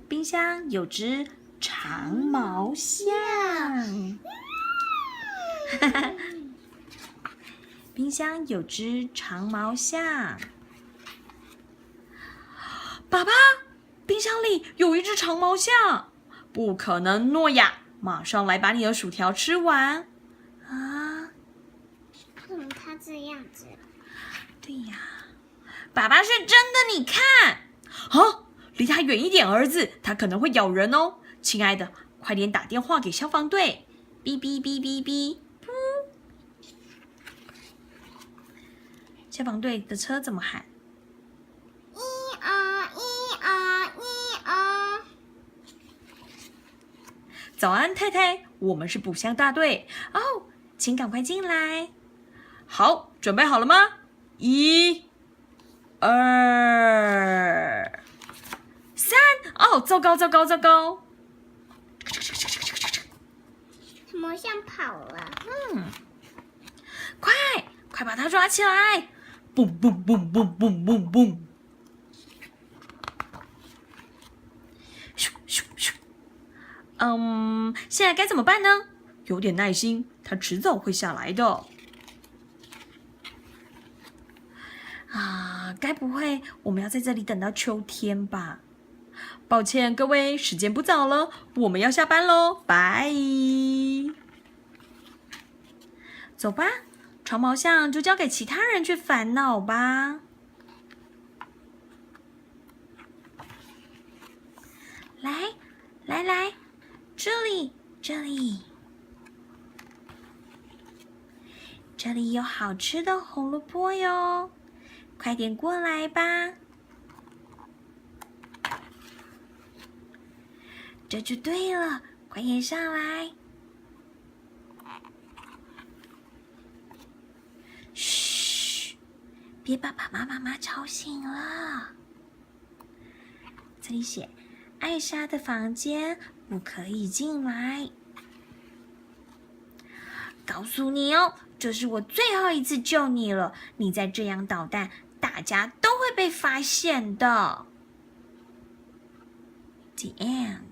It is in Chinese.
冰箱有只长毛象。冰箱有只长毛象。爸爸，冰箱里有一只长毛象。不可能，诺亚，马上来把你的薯条吃完。啊？为什么他这样子？对呀，爸爸是真的，你看。啊，离他远一点，儿子，他可能会咬人哦。亲爱的，快点打电话给消防队。哔哔哔哔哔，噗！消防队的车怎么喊？早安，太太，我们是捕箱大队哦，请赶快进来。好，准备好了吗？1、2、3。哦，糟糕！毛象跑了。快把它抓起来！嘣嘣嘣嘣嘣嘣嘣！咻咻咻！现在该怎么办呢？有点耐心，它迟早会下来的。该不会我们要在这里等到秋天吧？抱歉，各位，时间不早了，我们要下班喽，拜！走吧，长毛象就交给其他人去烦恼吧。来，这里有好吃的红萝卜哟，快点过来吧。这就对了，快点上来。嘘，别把爸爸妈妈吵醒了。这里写艾莎的房间不可以进来。告诉你哦，这是我最后一次救你了，你再这样捣蛋，大家都会被发现的。The end.